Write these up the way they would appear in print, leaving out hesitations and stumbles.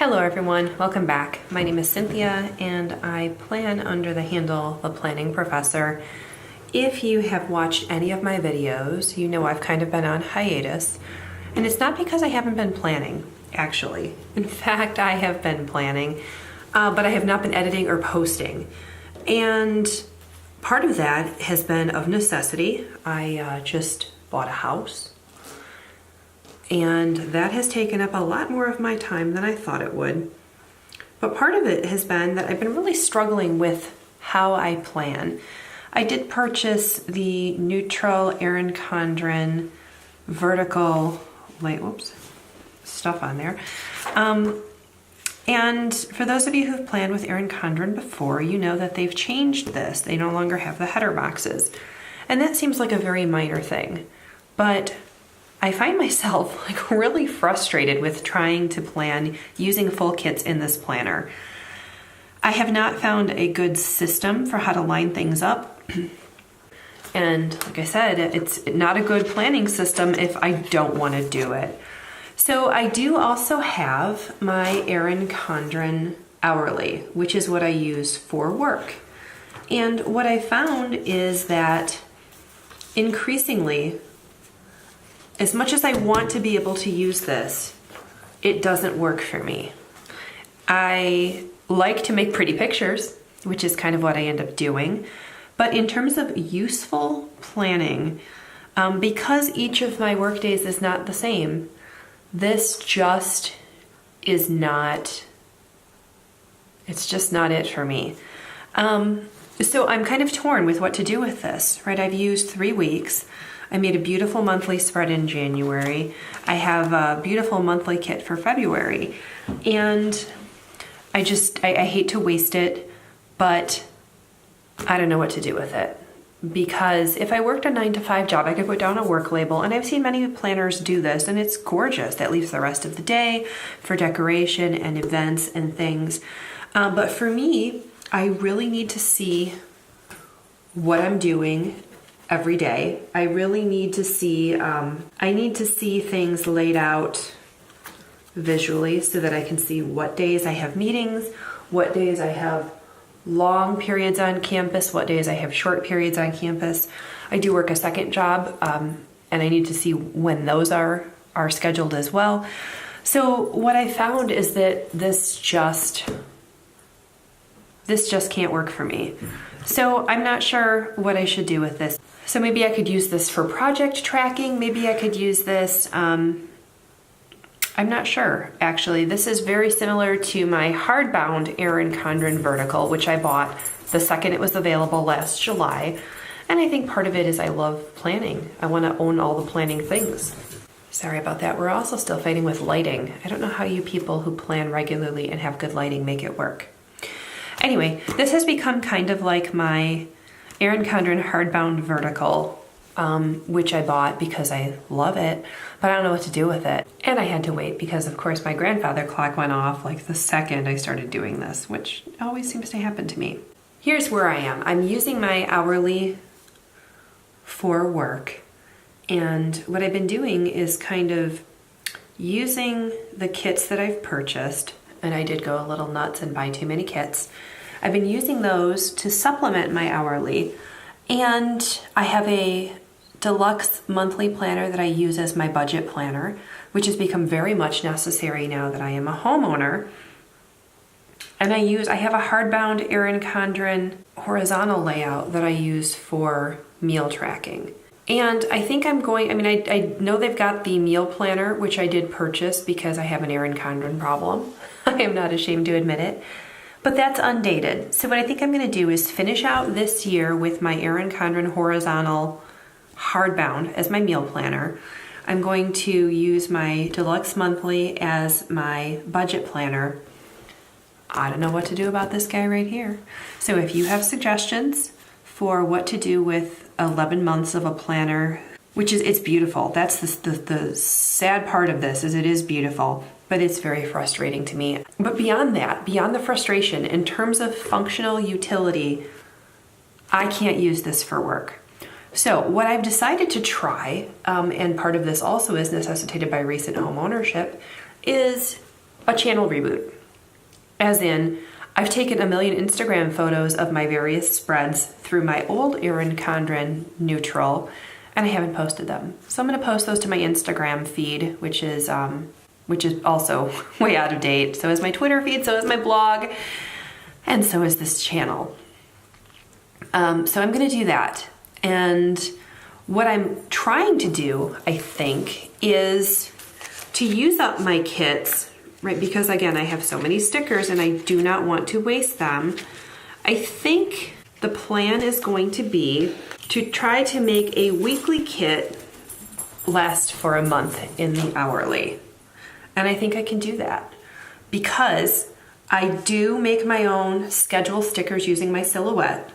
Hello everyone, welcome back. My name is Cynthia and I plan under the handle The Planning Professor. If you have watched any of my videos, you know I've kind of been on hiatus. And it's not because I haven't been planning, actually. In fact, I have been planning, but I have not been editing or posting. And part of that has been of necessity. I just bought a house. And that has taken up a lot more of my time than I thought it would. But part of it has been that I've been really struggling with how I plan. I did purchase the neutral Erin Condren vertical stuff on there. And for those of you who've planned with Erin Condren before, you know that they've changed this. They no longer have the header boxes. And that seems like a very minor thing. But I find myself really frustrated with trying to plan using full kits in this planner. I have not found a good system for how to line things up. And like I said, it's not a good planning system if I don't want to do it. So I do also have my Erin Condren hourly, which is what I use for work. And what I found is that increasingly, as much as I want to be able to use this, it doesn't work for me. I like to make pretty pictures, which is kind of what I end up doing. But in terms of useful planning, because each of my work days is not the same, this just is not, it's just not it for me. So I'm kind of torn with what to do with this, right? I've used 3 weeks. I made a beautiful monthly spread in January. I have a beautiful monthly kit for February. And I hate to waste it, but I don't know what to do with it. Because if I worked a 9-to-5 job, I could put down a work label, and I've seen many planners do this, and it's gorgeous. That leaves the rest of the day for decoration and events and things. But for me, I really need to see what I'm doing every day. I really need to see, things laid out visually so that I can see what days I have meetings, what days I have long periods on campus, what days I have short periods on campus. I do work a second job, and I need to see when those are scheduled as well. So what I found is that this just can't work for me. So I'm not sure what I should do with this. So maybe I could use this for project tracking. Maybe I could use this, I'm not sure, actually. This is very similar to my hardbound Erin Condren vertical, which I bought the second it was available last July. And I think part of it is I love planning. I want to own all the planning things. Sorry about that. We're also still fighting with lighting. I don't know how you people who plan regularly and have good lighting make it work. Anyway, this has become kind of like my Erin Condren hardbound vertical, which I bought because I love it, but I don't know what to do with it. And I had to wait because, of course, my grandfather clock went off like the second I started doing this, which always seems to happen to me. Here's where I am. I'm using my hourly for work, and what I've been doing is kind of using the kits that I've purchased, and I did go a little nuts and buy too many kits. I've been using those to supplement my hourly, and I have a deluxe monthly planner that I use as my budget planner, which has become very much necessary now that I am a homeowner. And I have a hardbound Erin Condren horizontal layout that I use for meal tracking. And I think I know they've got the meal planner, which I did purchase because I have an Erin Condren problem. I am not ashamed to admit it. But that's undated. So what I think I'm going to do is finish out this year with my Erin Condren horizontal hardbound as my meal planner. I'm going to use my deluxe monthly as my budget planner. I don't know what to do about this guy right here. So if you have suggestions for what to do with 11 months of a planner, it's beautiful. That's the sad part of this, is it is beautiful, but it's very frustrating to me. But beyond that, beyond the frustration, in terms of functional utility, I can't use this for work. So what I've decided to try, and part of this also is necessitated by recent home ownership, is a channel reboot. As in, I've taken a million Instagram photos of my various spreads through my old Erin Condren neutral, and I haven't posted them. So I'm going to post those to my Instagram feed, which is also way out of date. So is my Twitter feed, so is my blog, and so is this channel. So I'm going to do that. And what I'm trying to do, I think, is to use up my kits, right? Because again, I have so many stickers and I do not want to waste them. I think the plan is going to be to try to make a weekly kit last for a month in the hourly. And I think I can do that because I do make my own schedule stickers using my silhouette.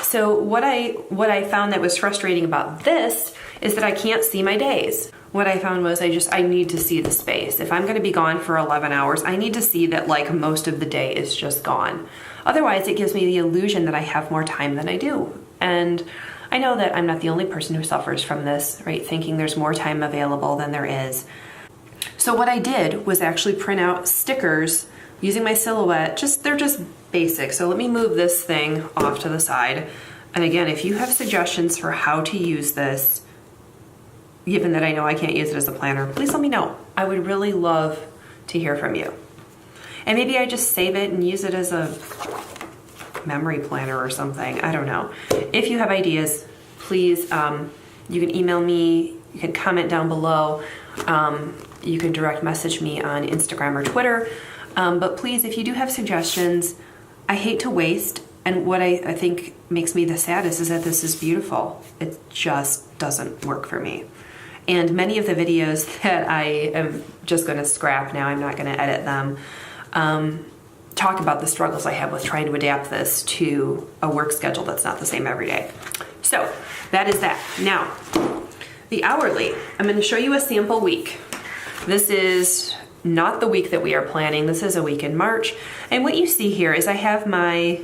So what I found that was frustrating about this is that I can't see my days. What I found was I need to see the space. If I'm going to be gone for 11 hours, I need to see that like most of the day is just gone. Otherwise, it gives me the illusion that I have more time than I do. And I know that I'm not the only person who suffers from this, right? Thinking there's more time available than there is. So what I did was actually print out stickers using my silhouette. They're just basic. So let me move this thing off to the side. And again, if you have suggestions for how to use this, given that I know I can't use it as a planner, please let me know. I would really love to hear from you. And maybe I just save it and use it as a memory planner or something. I don't know. If you have ideas, please, you can email me, you can comment down below, you can direct message me on Instagram or Twitter. But please, if you do have suggestions, I hate to waste. And what I think makes me the saddest is that this is beautiful. It just doesn't work for me. And many of the videos that I am just going to scrap now, I'm not going to edit them, talk about the struggles I have with trying to adapt this to a work schedule that's not the same every day. So that is that. Now, the hourly, I'm going to show you a sample week. This is not the week that we are planning. This is a week in March. And what you see here is I have my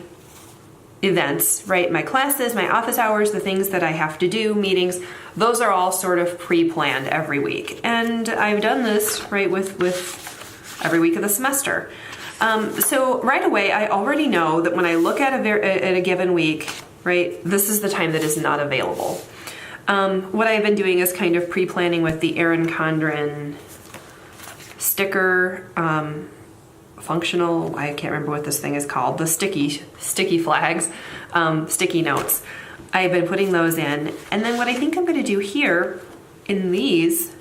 events, right? My classes, my office hours, the things that I have to do, meetings, those are all sort of pre-planned every week. And I've done this, right, with every week of the semester. So right away, I already know that when I look at a given week, right, this is the time that is not available. What I've been doing is kind of pre-planning with the Erin Condren sticker, functional, I can't remember what this thing is called, the sticky flags, sticky notes. I've been putting those in. And then what I think I'm going to do here in these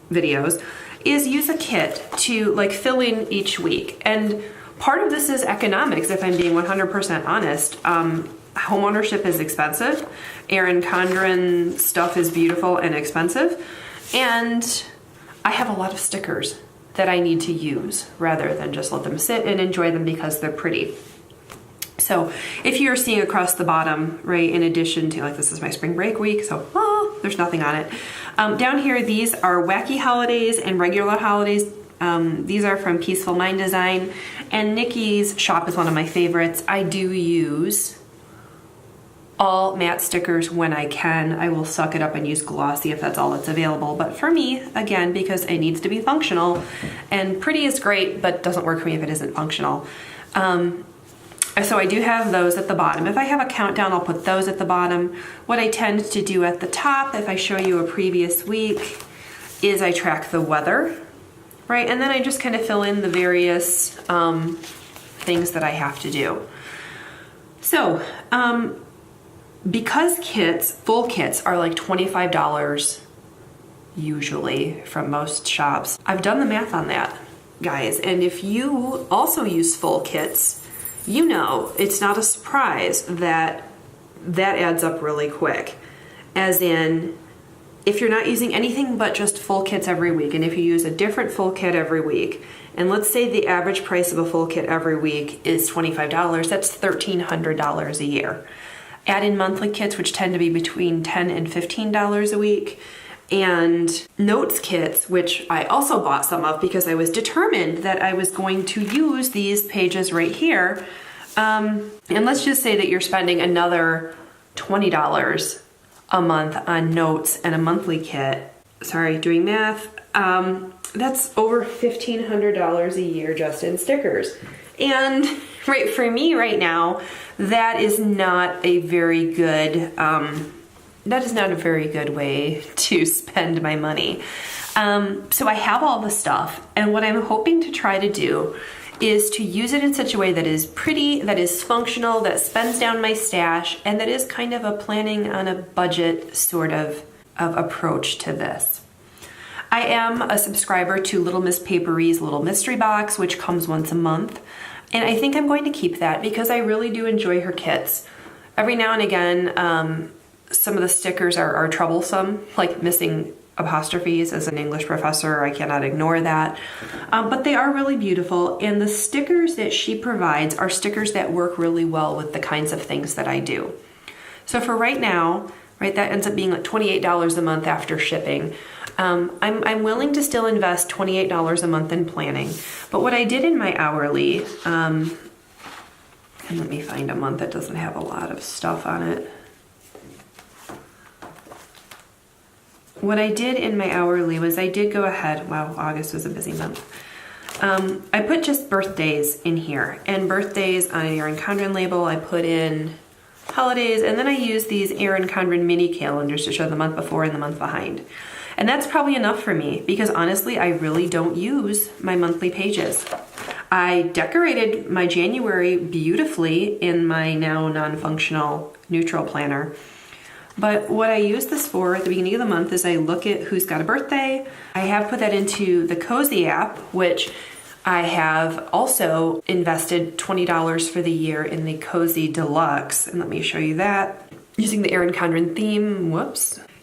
videos is use a kit to like fill in each week. And part of this is economics, if I'm being 100% honest. Home ownership is expensive. Erin Condren stuff is beautiful and expensive. And I have a lot of stickers that I need to use rather than just let them sit and enjoy them because they're pretty. So if you're seeing across the bottom, right, in addition to, like, this is my spring break week, so there's nothing on it. Down here, these are wacky holidays and regular holidays. These are from Peaceful Mind Design, and Nikki's shop is one of my favorites. I do use all matte stickers when I can. I will suck it up and use glossy if that's all that's available. But for me, again, because it needs to be functional, and pretty is great, but doesn't work for me if it isn't functional. So I do have those at the bottom. If I have a countdown, I'll put those at the bottom. What I tend to do at the top, if I show you a previous week, is I track the weather, right? And then I just kind of fill in the various things that I have to do. So, because kits, full kits, are like $25 usually from most shops, I've done the math on that, guys. And if you also use full kits, you know it's not a surprise that that adds up really quick. As in, if you're not using anything but just full kits every week, and if you use a different full kit every week, and let's say the average price of a full kit every week is $25, that's $1,300 a year. Add in monthly kits, which tend to be between $10 and $15 a week, and notes kits, which I also bought some of because I was determined that I was going to use these pages right here. And let's just say that you're spending another $20 a month on notes and a monthly kit. Sorry, doing math. That's over $1,500 a year just in stickers. And right, for me right now, that is not a very good, way to spend my money. So I have all the stuff, and what I'm hoping to try to do is to use it in such a way that is pretty, that is functional, that spends down my stash, and that is kind of a planning on a budget sort of approach to this. I am a subscriber to Little Miss Paperie's Little Mystery Box, which comes once a month. And I think I'm going to keep that because I really do enjoy her kits. Every now and again, some of the stickers are troublesome, like missing apostrophes. As an English professor, I cannot ignore that. But they are really beautiful. And the stickers that she provides are stickers that work really well with the kinds of things that I do. So for right now, right, that ends up being like $28 a month after shipping. I'm willing to still invest $28 a month in planning. But what I did in my hourly, and let me find a month that doesn't have a lot of stuff on it. What I did in my hourly was I did go ahead, wow, August was a busy month. I put just birthdays in here, and birthdays on an Erin Condren label. I put in holidays, and then I use these Erin Condren mini calendars to show the month before and the month behind. And that's probably enough for me because honestly, I really don't use my monthly pages. I decorated my January beautifully in my now non-functional neutral planner. But what I use this for at the beginning of the month is I look at who's got a birthday. I have put that into the Cozy app, which I have also invested $20 for the year in the Cozy Deluxe. And let me show you that. Using the Erin Condren theme,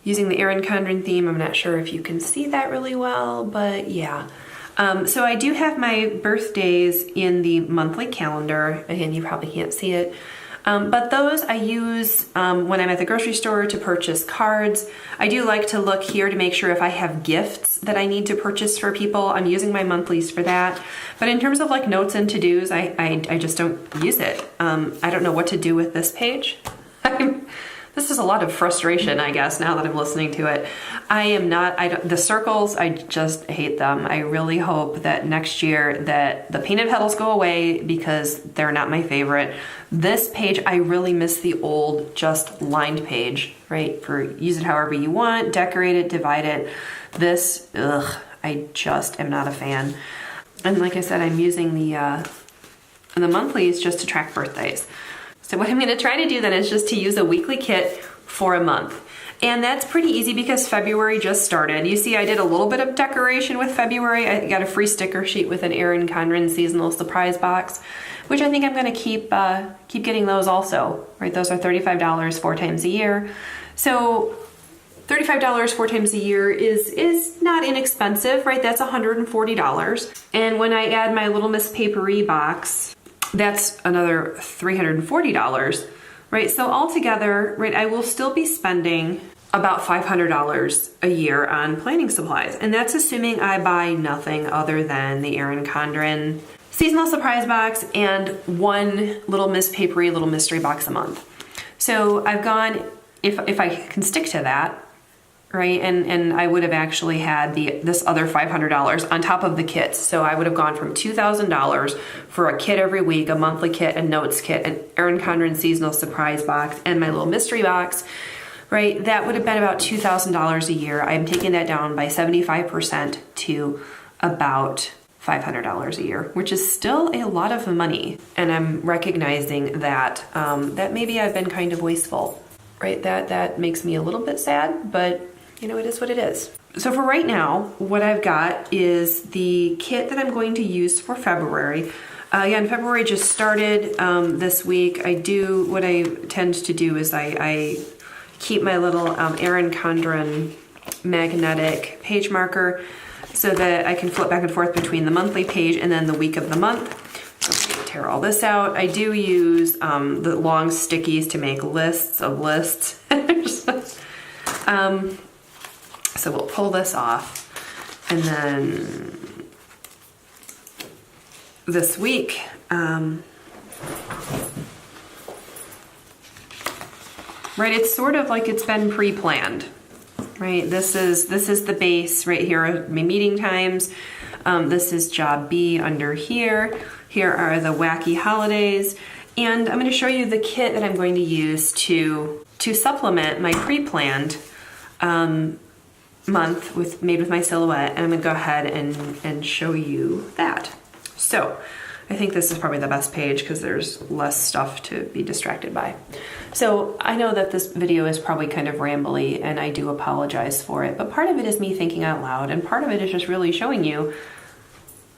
Using the Erin Condren theme, I'm not sure if you can see that really well, but yeah. So I do have my birthdays in the monthly calendar. Again, you probably can't see it. But those I use when I'm at the grocery store to purchase cards. I do like to look here to make sure if I have gifts that I need to purchase for people. I'm using my monthlies for that. But in terms of like notes and to-dos, I just don't use it. I don't know what to do with this page. This is a lot of frustration, I guess, now that I'm listening to it. The circles, I just hate them. I really hope that next year that the painted petals go away because they're not my favorite. This page, I really miss the old just lined page, right? For use it however you want, decorate it, divide it. This, I just am not a fan. And like I said, I'm using the monthlies just to track birthdays. So what I'm going to try to do then is just to use a weekly kit for a month. And that's pretty easy because February just started. You see, I did a little bit of decoration with February. I got a free sticker sheet with an Erin Condren seasonal surprise box, which I think I'm going to keep getting those also, right? Those are $35 4 times a year. So $35 4 times a year is not inexpensive, right? That's $140. And when I add my Little Miss Paperie box, that's another $340, right? So altogether, right, I will still be spending about $500 a year on planning supplies. And that's assuming I buy nothing other than the Erin Condren seasonal surprise box and one Little Miss Paperie Little Mystery Box a month. So I've gone, if I can stick to that, right? And I would have actually had this other $500 on top of the kits. So I would have gone from $2,000 for a kit every week, a monthly kit, a notes kit, an Erin Condren seasonal surprise box, and my little mystery box, right? That would have been about $2,000 a year. I'm taking that down by 75% to about $500 a year, which is still a lot of money. And I'm recognizing that that maybe I've been kind of wasteful, right? That makes me a little bit sad, but you know, it is what it is. So for right now, what I've got is the kit that I'm going to use for February. Again, February just started this week. What I tend to do is I keep my little Erin Condren magnetic page marker so that I can flip back and forth between the monthly page and then the week of the month. So I'm gonna tear all this out. I do use the long stickies to make lists of lists. So we'll pull this off, and then this week, right, it's sort of like it's been pre-planned, right? This is the base right here, my meeting times. This is job B under here. Here are the wacky holidays. And I'm going to show you the kit that I'm going to use to supplement my pre-planned month made with my silhouette. And I'm going to go ahead and show you that. So I think this is probably the best page because there's less stuff to be distracted by. So I know that this video is probably kind of rambly and I do apologize for it, but part of it is me thinking out loud and part of it is just really showing you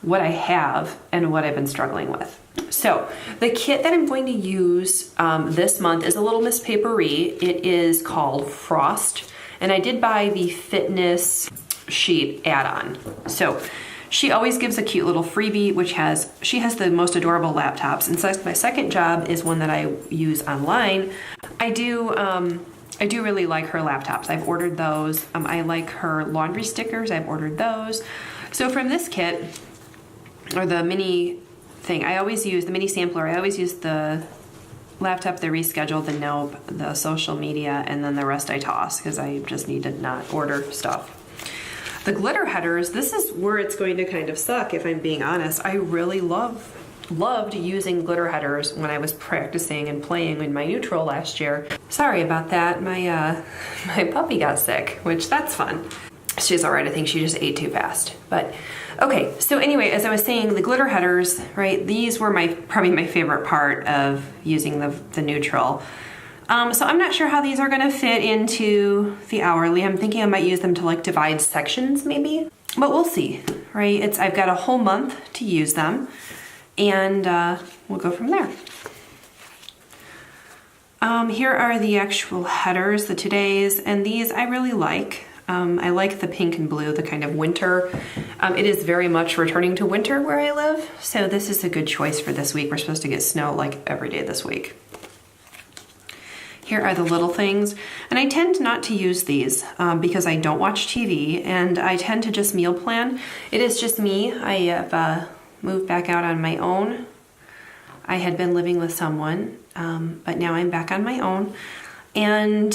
what I have and what I've been struggling with. So the kit that I'm going to use this month is a Little Miss Paperie. It is called Frost, and I did buy the fitness sheet add-on. So she always gives a cute little freebie, she has the most adorable laptops. And so my second job is one that I use online. I do really like her laptops. I've ordered those. I like her laundry stickers. I've ordered those. So from this kit, or the mini thing, I always use the mini sampler. I always use the laptop, the reschedule, the nope, the social media, and then the rest I toss because I just need to not order stuff. The glitter headers, this is where it's going to kind of suck if I'm being honest. I really loved using glitter headers when I was practicing and playing in my neutral last year. Sorry about that. My puppy got sick, which that's fun. She's all right. I think she just ate too fast. But okay, so anyway, as I was saying, the glitter headers, right? These were probably my favorite part of using the neutral. So I'm not sure how these are going to fit into the hourly. I'm thinking I might use them to like divide sections maybe, but we'll see, right? I've got a whole month to use them, and we'll go from there. Here are the actual headers, the today's, and these I really like. I like the pink and blue, the kind of winter. It is very much returning to winter where I live, so this is a good choice for this week. We're supposed to get snow like every day this week. Here are the little things, and I tend not to use these because I don't watch TV, and I tend to just meal plan. It is just me. I have moved back out on my own. I had been living with someone, but now I'm back on my own, and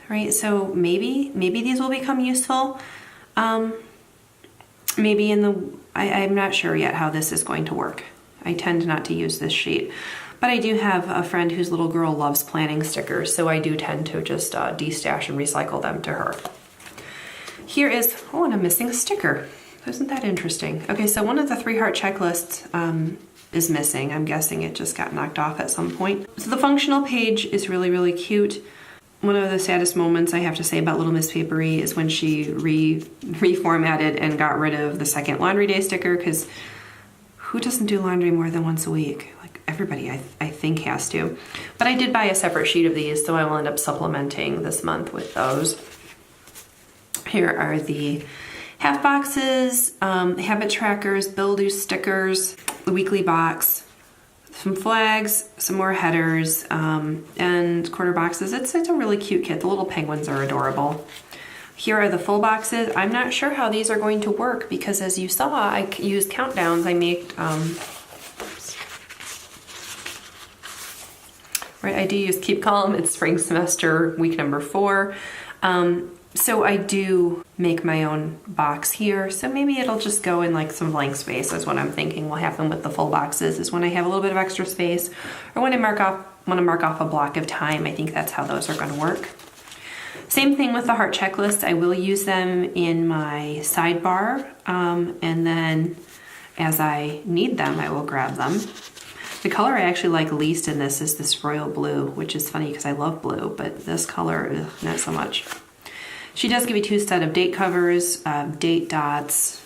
right, so maybe these will become useful. Maybe I'm not sure yet how this is going to work. I tend not to use this sheet, but I do have a friend whose little girl loves planning stickers, so I do tend to just destash and recycle them to her. Here is, oh, and I'm missing a sticker. Isn't that interesting? Okay, so one of the 3-heart checklists is missing. I'm guessing it just got knocked off at some point. So the functional page is really, really cute. One of the saddest moments I have to say about Little Miss Paperie is when she reformatted and got rid of the second laundry day sticker, because who doesn't do laundry more than once a week? Like everybody, I think, has to. But I did buy a separate sheet of these, so I will end up supplementing this month with those. Here are the half boxes, habit trackers, build-do stickers, the weekly box, some flags, some more headers, and quarter boxes. It's a really cute kit. The little penguins are adorable. Here are the full boxes. I'm not sure how these are going to work because, as you saw, I used countdowns. I made, right, I do use keep calm. It's spring semester, week number 4. So I do make my own box here. So maybe it'll just go in like some blank space is what I'm thinking will happen with the full boxes, is when I have a little bit of extra space or when I want to mark off a block of time. I think that's how those are going to work. Same thing with the heart checklist. I will use them in my sidebar, and then as I need them, I will grab them. The color I actually like least in this is this royal blue, which is funny because I love blue, but this color, not so much. She does give you 2 sets of date covers, date dots,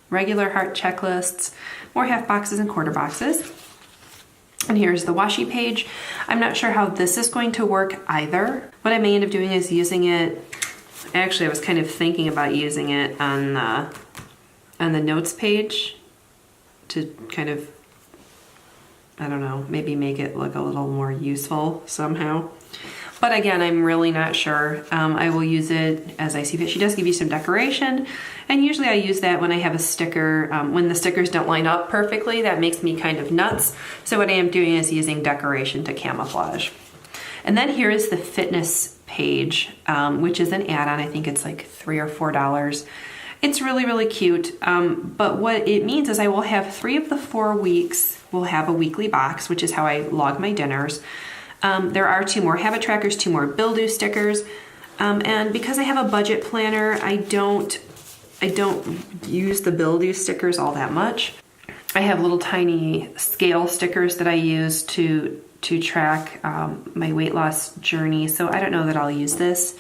regular heart checklists, more half boxes and quarter boxes. And here's the washi page. I'm not sure how this is going to work either. What I may end up doing is using it, actually I was kind of thinking about using it on the notes page to kind of, I don't know, maybe make it look a little more useful somehow. But again, I'm really not sure. I will use it as I see fit. She does give you some decoration, and usually I use that when I have a sticker, when the stickers don't line up perfectly. That makes me kind of nuts. So what I am doing is using decoration to camouflage. And then here is the fitness page, which is an add-on. I think it's like $3 or $4. It's really, really cute. But what it means is I will have 3 of the 4 weeks will have a weekly box, which is how I log my dinners. There are 2 more habit trackers, 2 more build-do stickers. And because I have a budget planner, I don't use the build-do stickers all that much. I have little tiny scale stickers that I use to track my weight loss journey. So I don't know that I'll use this.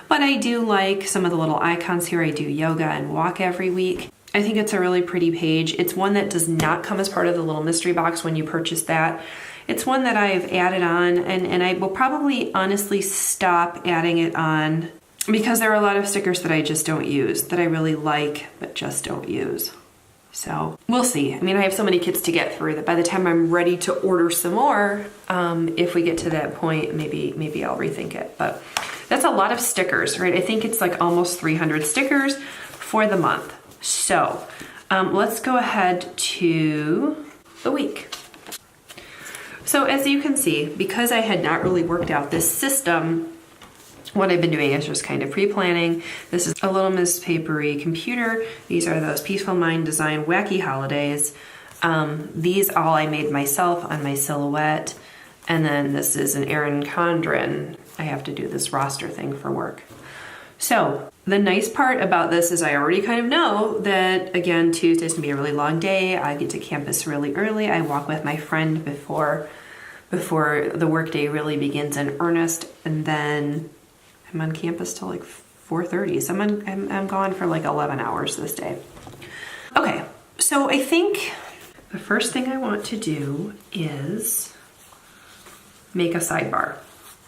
But I do like some of the little icons here. I do yoga and walk every week. I think it's a really pretty page. It's one that does not come as part of the little mystery box when you purchase that. It's one that I've added on, and I will probably honestly stop adding it on because there are a lot of stickers that I just don't use, that I really like but just don't use. So we'll see. I mean, I have so many kits to get through that by the time I'm ready to order some more, if we get to that point, maybe I'll rethink it. But that's a lot of stickers, right? I think it's like almost 300 stickers for the month. So let's go ahead to the week. So as you can see, because I had not really worked out this system, what I've been doing is just kind of pre-planning. This is a Little Miss Paperie computer. These are those Peaceful Mind Design Wacky Holidays. These all I made myself on my silhouette. And then this is an Erin Condren. I have to do this roster thing for work. So the nice part about this is I already kind of know that, again, Tuesday's gonna be a really long day. I get to campus really early. I walk with my friend before the workday really begins in earnest, and then I'm on campus till like 4:30. So I'm gone for like 11 hours this day. Okay, so I think the first thing I want to do is make a sidebar,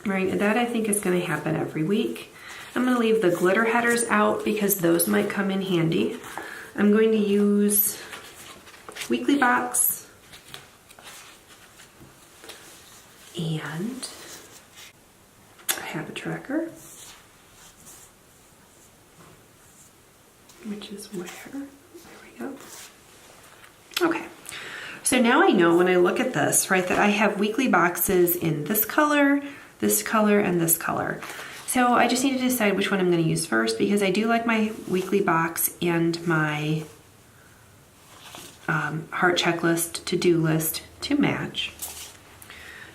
right? And that I think is gonna happen every week. I'm gonna leave the glitter headers out because those might come in handy. I'm going to use weekly box and a habit tracker, which is where, there we go. Okay, so now I know when I look at this, right, that I have weekly boxes in this color, and this color. So I just need to decide which one I'm going to use first, because I do like my weekly box and my heart checklist, to-do list to match.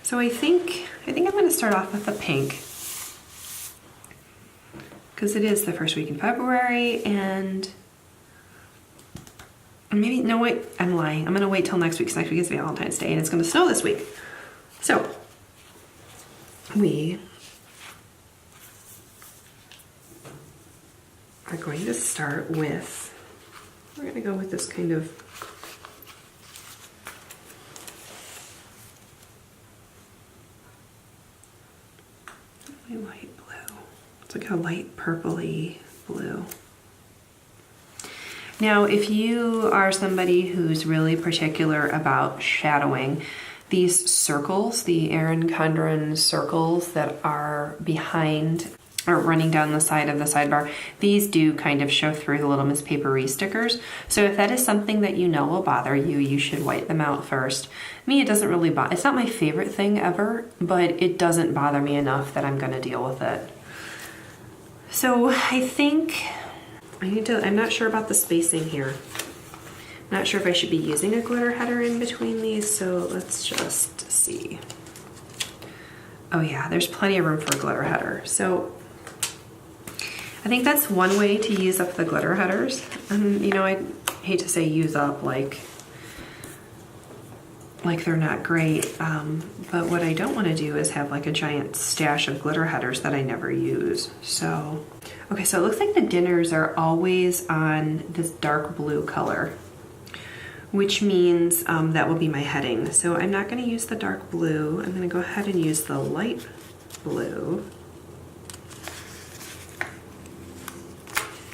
So I think I'm going to start off with the pink, because it is the first week in February, and maybe, no wait, I'm lying. I'm going to wait till next week, because next week is Valentine's Day and it's going to snow this week. So we are going to start with, we're going to go with this kind of light blue. It's like a light purpley blue. Now, if you are somebody who's really particular about shadowing, these circles, the Erin Condren circles that are behind or running down the side of the sidebar, these do kind of show through the Little Miss Paperie stickers. So if that is something that you know will bother you, you should white them out first. Me, it doesn't really bother. It's not my favorite thing ever, but it doesn't bother me enough that I'm gonna deal with it. So I think I'm not sure about the spacing here. I'm not sure if I should be using a glitter header in between these, so let's just see. Oh yeah, there's plenty of room for a glitter header. So I think that's one way to use up the glitter headers. You know, I hate to say use up like they're not great, but what I don't want to do is have like a giant stash of glitter headers that I never use. So, okay, so it looks like the dinners are always on this dark blue color, which means that will be my heading. So I'm not going to use the dark blue. I'm going to go ahead and use the light blue, I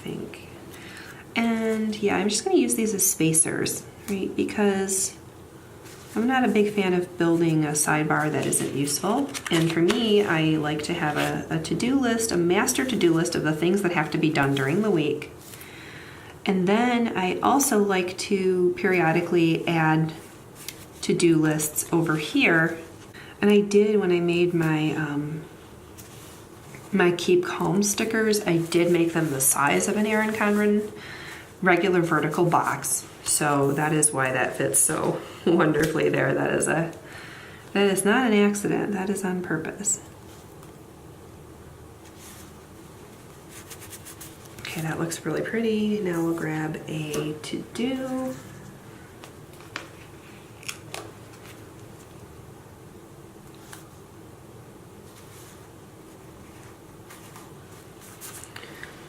think. And yeah, I'm just going to use these as spacers, right? Because I'm not a big fan of building a sidebar that isn't useful. And for me, I like to have a to-do list, a master to-do list of the things that have to be done during the week. And then I also like to periodically add to-do lists over here. And I did when I made my my Keep Calm stickers, I did make them the size of an Erin Condren regular vertical box. So that is why that fits so wonderfully there. That is not an accident, that is on purpose. Okay, that looks really pretty. Now we'll grab a to-do.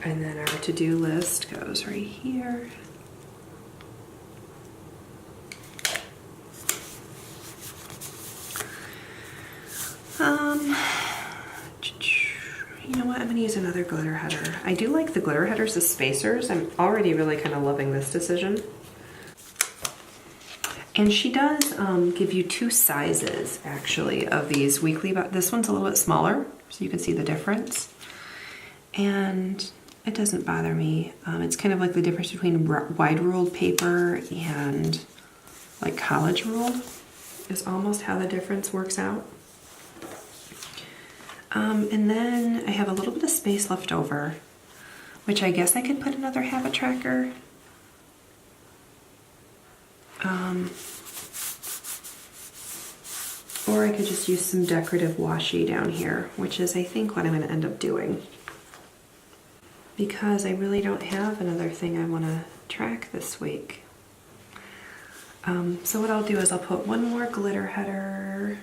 And then our to-do list goes right here. You know what, I'm gonna use another glitter header. I do like the glitter headers as spacers. I'm already really kind of loving this decision. And she does give you two sizes actually of these weekly, but this one's a little bit smaller, so you can see the difference. And it doesn't bother me. It's kind of like the difference between wide ruled paper and like college ruled is almost how the difference works out. And then I have a little bit of space left over, which I guess I could put another habit tracker. Or I could just use some decorative washi down here, which is I think what I'm going to end up doing. Because I really don't have another thing I want to track this week. So what I'll do is I'll put one more glitter header.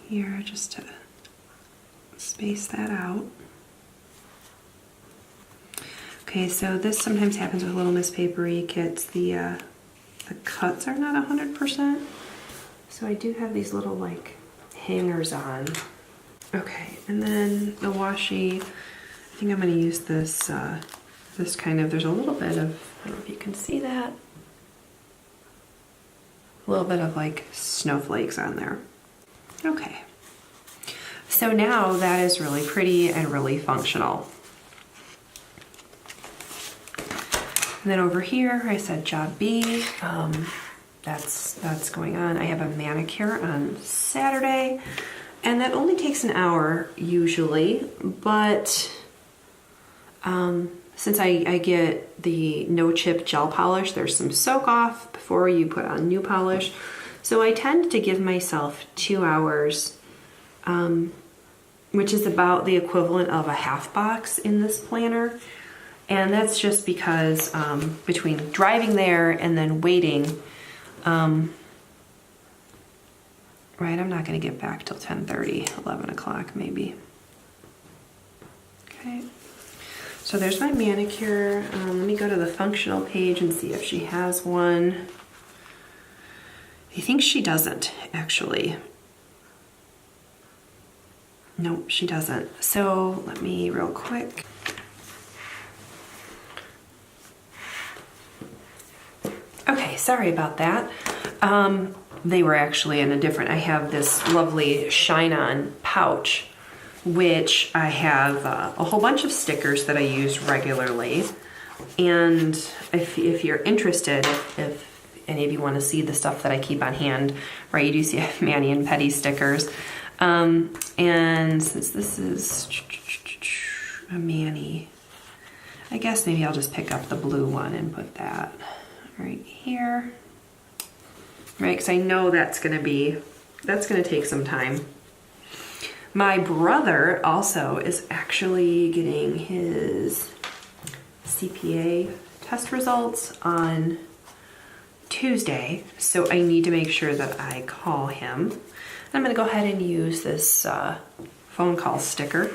Here, just to space that out. Okay, so this sometimes happens with Little Miss Paperie kits. The cuts are not 100%. So I do have these little like hangers on. Okay, and then the washi, I think I'm gonna use this, this kind of, there's a little bit of, I don't know if you can see that, a little bit of like snowflakes on there. Okay, so now that is really pretty and really functional. And then over here, I said job B, that's going on. I have a manicure on Saturday, and that only takes an hour usually, but since I get the no chip gel polish, there's some soak off before you put on new polish. So I tend to give myself 2 hours, which is about the equivalent of a half box in this planner. And that's just because between driving there and then waiting, right, I'm not gonna get back till 10:30, 11 o'clock maybe. Okay, so there's my manicure. Let me go to the functional page and see if she has one. I think she doesn't, actually. Nope, she doesn't. So let me real quick. Okay, sorry about that. They were actually in a different, I have this lovely Shine On pouch, which I have a whole bunch of stickers that I use regularly. And if you're interested, if any of you want to see the stuff that I keep on hand, right, you do see I have Manny and Petty stickers. And since this is a Manny, I guess maybe I'll just pick up the blue one and put that right here, right? Because I know that's gonna take some time. My brother also is actually getting his CPA test results on Tuesday, so I need to make sure that I call him. And I'm gonna go ahead and use this phone call sticker.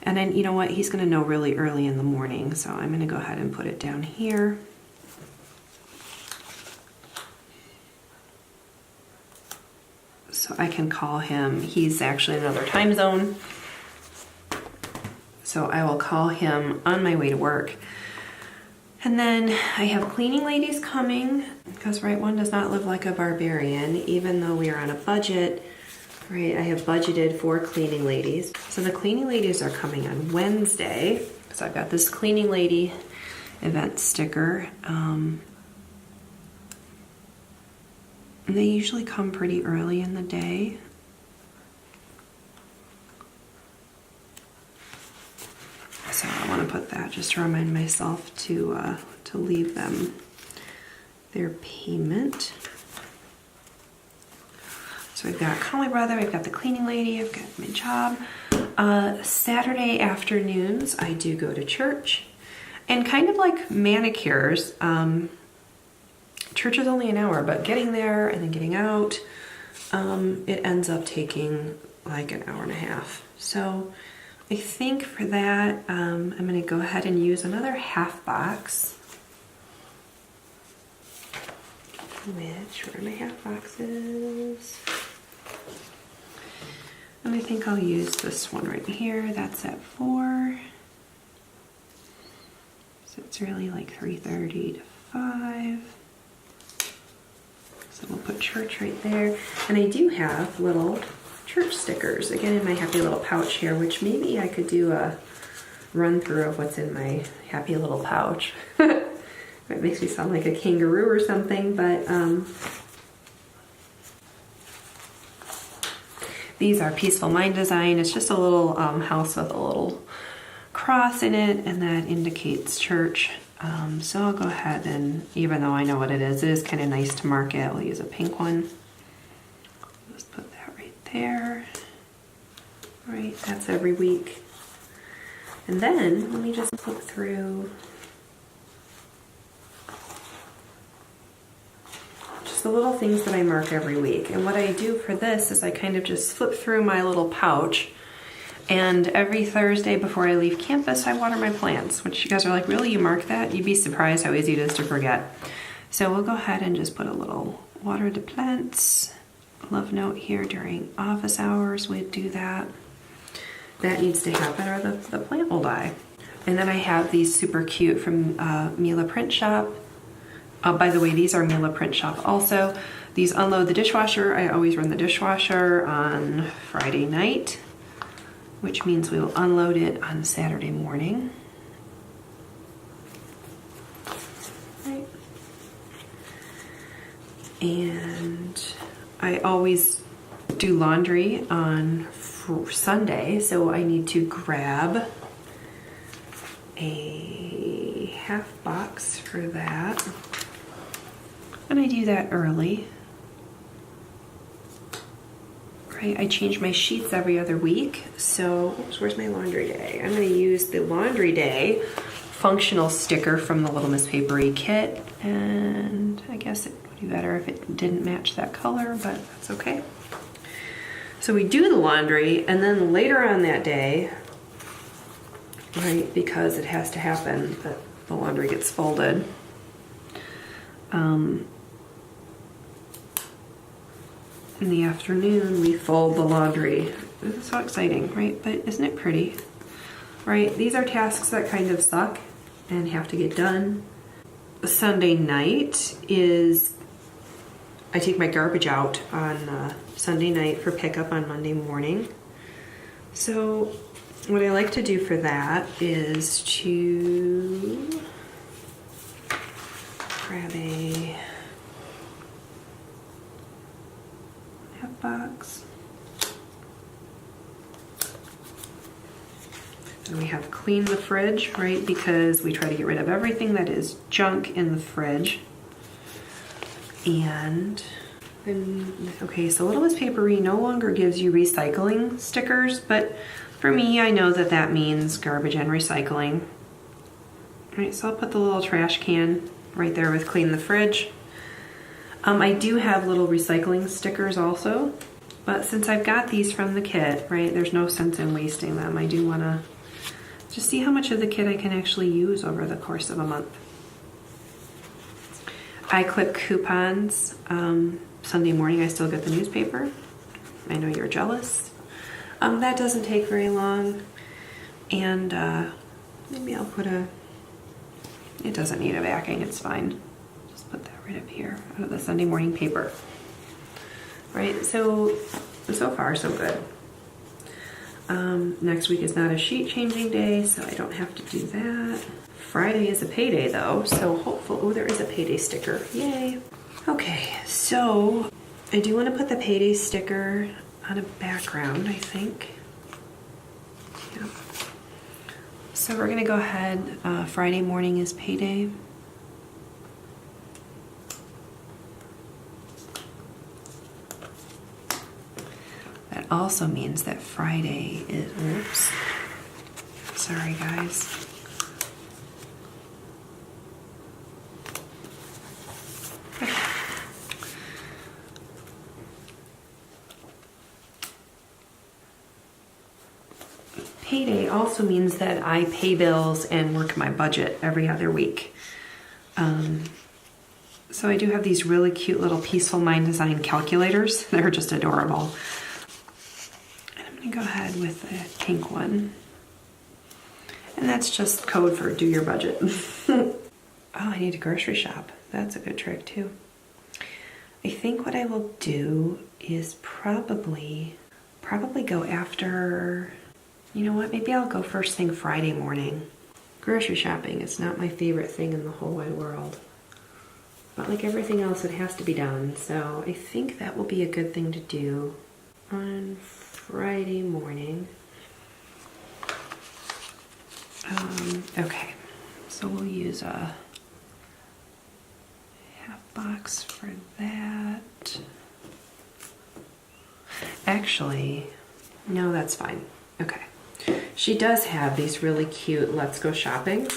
And then, you know what, he's gonna know really early in the morning, so I'm gonna go ahead and put it down here. So I can call him. He's actually in another time zone. So I will call him on my way to work. And then I have cleaning ladies coming, because right, one does not live like a barbarian, even though we are on a budget. Right, I have budgeted for cleaning ladies. So the cleaning ladies are coming on Wednesday. So I've got this cleaning lady event sticker. And they usually come pretty early in the day. So I want to put that just to remind myself to leave them their payment. So we've got Call My Brother, I've got the cleaning lady, I've got my job. Saturday afternoons, I do go to church. And kind of like manicures, church is only an hour, but getting there and then getting out, it ends up taking like an hour and a half. So I think for that, I'm gonna go ahead and use another half box. Where are my half boxes? And I think I'll use this one right here. That's at 4. So it's really like 3:30 to 5. So we'll put church right there. And I do have little church stickers, again in my happy little pouch here, which maybe I could do a run through of what's in my happy little pouch. It makes me sound like a kangaroo or something, but these are Peaceful Mind design. It's just a little house with a little cross in it, and that indicates church. So I'll go ahead and, even though I know what it is kind of nice to mark it. I'll use a pink one. Just put that right there. Right, that's every week. And then let me just flip through just the little things that I mark every week. And what I do for this is I kind of just flip through my little pouch, and every Thursday before I leave campus, I water my plants, which you guys are like, really, you mark that? You'd be surprised how easy it is to forget. So we'll go ahead and just put a little water the plants. Love note here during office hours, we'd do that. That needs to happen or the plant will die. And then I have these super cute from Mila Print Shop. By the way, these are Mila Print Shop also. These unload the dishwasher. I always run the dishwasher on Friday night, which means we will unload it on Saturday morning. Right. And I always do laundry on Sunday, so I need to grab a half box for that. And I do that early. Right, I change my sheets every other week. So, oops, where's my laundry day? I'm gonna use the laundry day functional sticker from the Little Miss Paperie kit. And I guess it would be better if it didn't match that color, but that's okay. So we do the laundry, and then later on that day, right, because it has to happen that the laundry gets folded, in the afternoon we fold the laundry. This is so exciting, right? But isn't it pretty? Right, these are tasks that kind of suck and have to get done. Sunday night is, I take my garbage out on Sunday night for pickup on Monday morning. So what I like to do for that is to grab a half box. And we have clean the fridge, right? Because we try to get rid of everything that is junk in the fridge. And then, okay, so Little Miss Paperie no longer gives you recycling stickers, but for me, I know that that means garbage and recycling. All right, so I'll put the little trash can right there with clean the fridge. I do have little recycling stickers also, but since I've got these from the kit, right, there's no sense in wasting them. I do want to just see how much of the kit I can actually use over the course of a month. I clip coupons. Sunday morning I still get the newspaper. I know you're jealous. That doesn't take very long. And maybe I'll put it doesn't need a backing, it's fine. Just put that right up here out of the Sunday morning paper. Right, so far so good. Next week is not a sheet changing day, so I don't have to do that. Friday is a payday though, so hopefully, oh, there is a payday sticker, yay. Okay, so I do want to put the payday sticker on a background, I think. Yeah. So we're going to go ahead. Friday morning is payday. That also means that Friday is, oops, sorry guys. Payday also means that I pay bills and work my budget every other week. So I do have these really cute little Peaceful Mind design calculators. They're just adorable. And I'm gonna go ahead with a pink one. And that's just code for do your budget. Oh, I need to grocery shop. That's a good trick too. I think what I will do is probably go after, you know what, maybe I'll go first thing Friday morning. Grocery shopping is not my favorite thing in the whole wide world. But like everything else, it has to be done. So I think that will be a good thing to do on Friday morning. Okay, so we'll use a half box for that. Actually, no, that's fine. Okay. She does have these really cute Let's Go Shopping.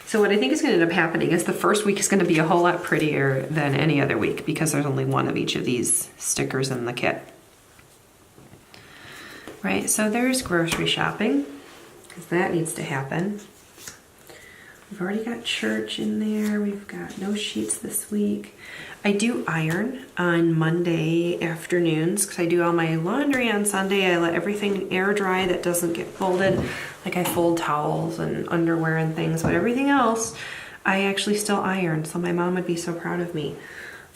So what I think is going to end up happening is the first week is going to be a whole lot prettier than any other week because there's only one of each of these stickers in the kit. Right, so there's grocery shopping, because that needs to happen. We've already got church in there. We've got no sheets this week. I do iron on Monday afternoons because I do all my laundry on Sunday. I let everything air dry that doesn't get folded. Like I fold towels and underwear and things, but everything else I actually still iron. So my mom would be so proud of me.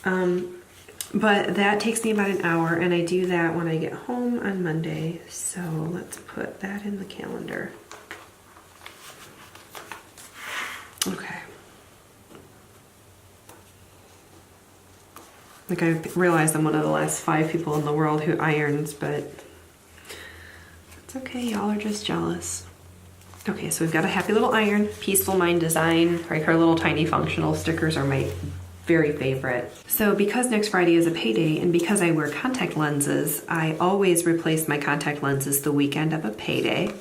But that takes me about an hour, and I do that when I get home on Monday. So let's put that in the calendar. Okay. Like I realize I'm one of the last 5 people in the world who irons, but it's okay, y'all are just jealous. Okay, so we've got a happy little iron, Peaceful Mind design. Like her little tiny functional stickers are my very favorite. So because next Friday is a payday and because I wear contact lenses, I always replace my contact lenses the weekend of a payday,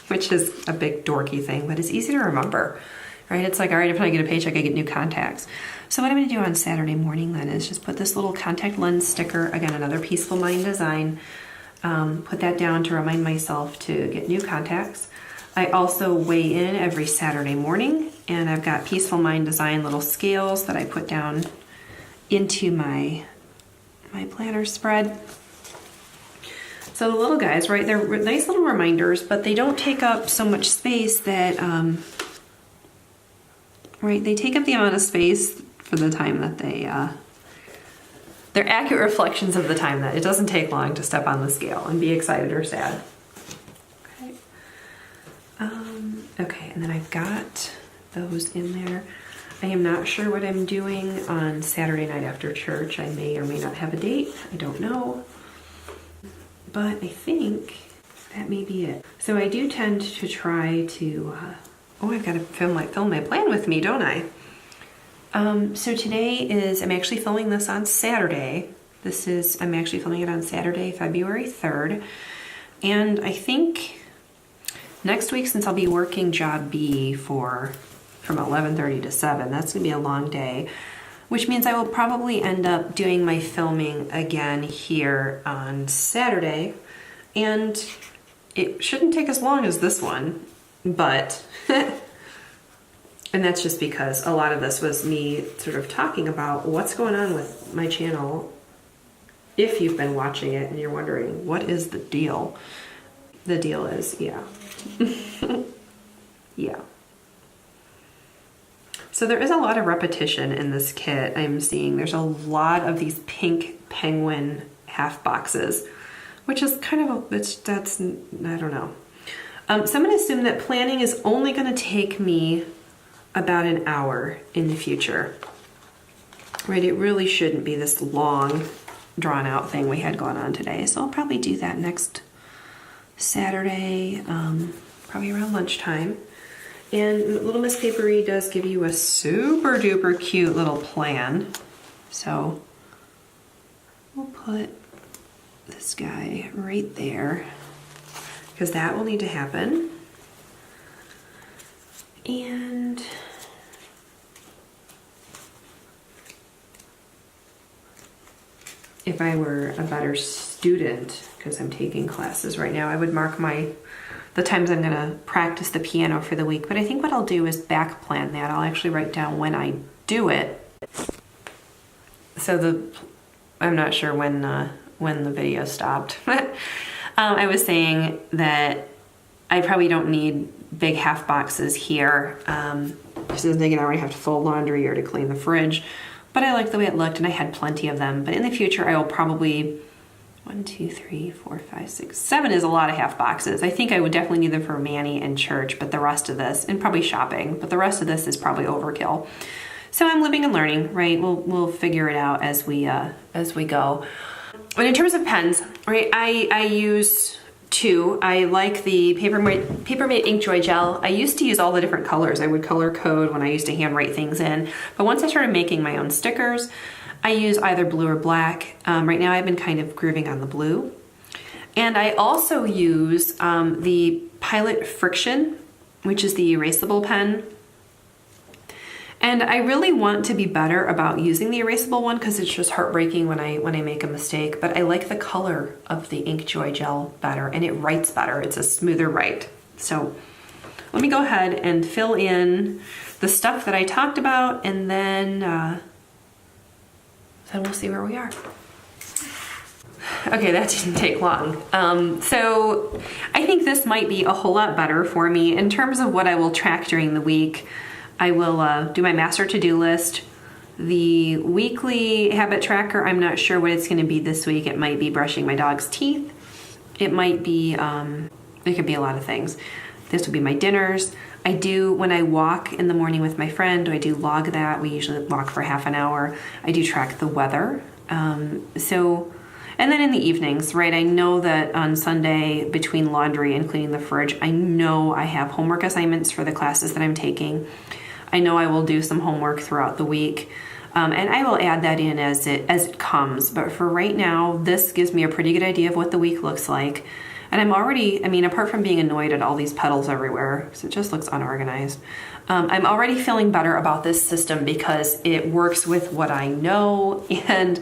which is a big dorky thing, but it's easy to remember. Right? It's like, all right, if I get a paycheck, I get new contacts. So what I'm going to do on Saturday morning then is just put this little contact lens sticker, again, another Peaceful Mind design, put that down to remind myself to get new contacts. I also weigh in every Saturday morning, and I've got Peaceful Mind design little scales that I put down into my planner spread. So the little guys, right, they're nice little reminders, but they don't take up so much space that, right, they take up the amount of space for the time that they're accurate reflections of the time that it doesn't take long to step on the scale and be excited or sad. Okay. Okay, and then I've got those in there. I am not sure what I'm doing on Saturday night after church. I may or may not have a date. I don't know. But I think that may be it. So I do tend to try to, oh, I've got to film my plan with me, don't I? So today is, I'm actually filming this on Saturday. I'm actually filming it on Saturday, February 3rd. And I think next week, since I'll be working job B from 11:30 to 7, that's gonna be a long day, which means I will probably end up doing my filming again here on Saturday. And it shouldn't take as long as this one, but, and that's just because a lot of this was me sort of talking about what's going on with my channel. If you've been watching it and you're wondering, what is the deal? The deal is, yeah. Yeah. So there is a lot of repetition in this kit. I'm seeing there's a lot of these pink penguin half boxes, which is kind of that's, I don't know. So I'm going to assume that planning is only going to take me about an hour in the future. Right? It really shouldn't be this long drawn out thing we had going on today. So I'll probably do that next Saturday, probably around lunchtime. And little Miss Paperie does give you a super duper cute little plan. So we'll put this guy right there because that will need to happen. And if I were a better student, because I'm taking classes right now, I would mark the times I'm gonna practice the piano for the week. But I think what I'll do is back plan that. I'll actually write down when I do it. So I'm not sure when the video stopped. I was saying that I probably don't need big half boxes here. Because I'm thinking I already have to fold laundry or to clean the fridge. But I liked the way it looked and I had plenty of them. But in the future, I will probably 1, 2, 3, 4, 5, 6, 7 is a lot of half boxes. I think I would definitely need them for Manny and church, but the rest of this, and probably shopping, but the rest of this is probably overkill. So I'm living and learning, right? We'll figure it out as we go. But in terms of pens, right? I use 2. I like the Papermate Ink Joy Gel. I used to use all the different colors. I would color code when I used to handwrite things in. But once I started making my own stickers, I use either blue or black. Right now I've been kind of grooving on the blue. And I also use the Pilot Friction, which is the erasable pen. And I really want to be better about using the erasable one because it's just heartbreaking when I make a mistake. But I like the color of the Ink Joy Gel better and it writes better. It's a smoother write. So let me go ahead and fill in the stuff that I talked about and then we'll see where we are. Okay, that didn't take long. So I think this might be a whole lot better for me in terms of what I will track during the week. I will do my master to-do list. The weekly habit tracker, I'm not sure what it's going to be this week. It might be brushing my dog's teeth. It might be, it could be a lot of things. This will be my dinners. I do, when I walk in the morning with my friend, I do log that. We usually walk for half an hour. I do track the weather. And then in the evenings, right, I know that on Sunday between laundry and cleaning the fridge, I know I have homework assignments for the classes that I'm taking. I know I will do some homework throughout the week. And I will add that in as it comes. But for right now, this gives me a pretty good idea of what the week looks like. And I'm already, apart from being annoyed at all these petals everywhere, because it just looks unorganized, I'm already feeling better about this system because it works with what I know. And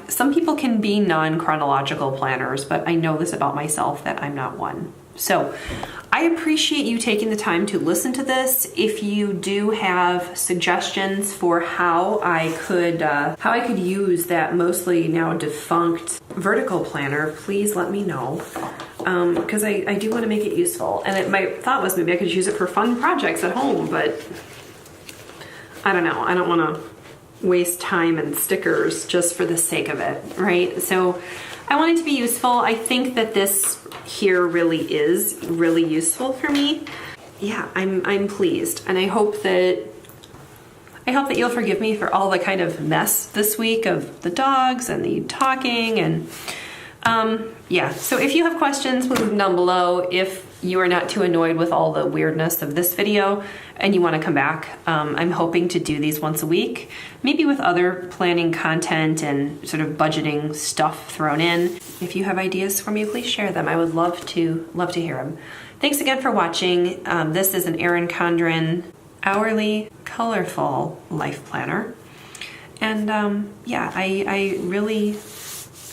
some people can be non-chronological planners, but I know this about myself that I'm not one. So I appreciate you taking the time to listen to this. If you do have suggestions for how I could use that mostly now defunct vertical planner, please let me know. Because I do want to make it useful. And my thought was maybe I could use it for fun projects at home, but I don't know. I don't want to waste time and stickers just for the sake of it, right? So I want it to be useful. I think that this here really is really useful for me. Yeah, I'm pleased, and I hope that you'll forgive me for all the kind of mess this week of the dogs and the talking and yeah. So if you have questions, please leave them down below. If you are not too annoyed with all the weirdness of this video and you want to come back, I'm hoping to do these once a week, maybe with other planning content and sort of budgeting stuff thrown in. If you have ideas for me, please share them. I would love to hear them. Thanks again for watching. This is an Erin Condren hourly colorful life planner. And yeah, I'm really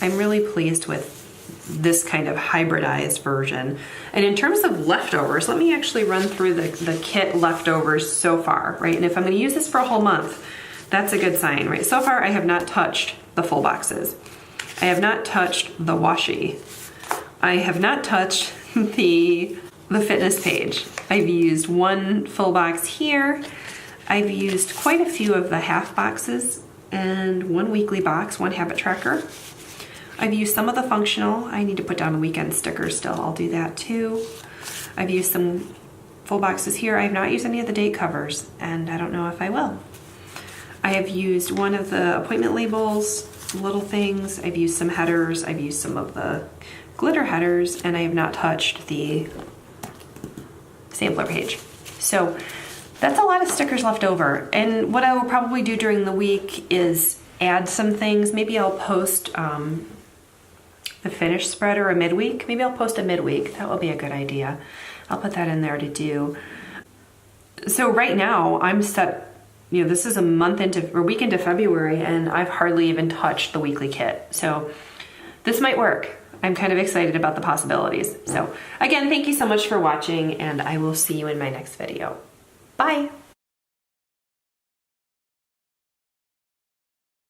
pleased with this kind of hybridized version. And in terms of leftovers, let me actually run through the kit leftovers so far, right? And if I'm going to use this for a whole month, that's a good sign, right? So far, I have not touched the full boxes. I have not touched the washi. I have not touched the fitness page. I've used one full box here. I've used quite a few of the half boxes and one weekly box, one habit tracker. I've used some of the functional. I need to put down a weekend sticker still. I'll do that too. I've used some full boxes here. I have not used any of the date covers, and I don't know if I will. I have used one of the appointment labels. little things. I've used some headers. I've used some of the glitter headers, and I have not touched the sampler page. So that's a lot of stickers left over. And what I will probably do during the week is add some things. Maybe I'll post the finished spread or a midweek. Maybe I'll post a midweek. That will be a good idea. I'll put that in there to do. So right now I'm set, this is a week into February, and I've hardly even touched the weekly kit. So this might work. I'm kind of excited about the possibilities. So again, thank you so much for watching, and I will see you in my next video. Bye.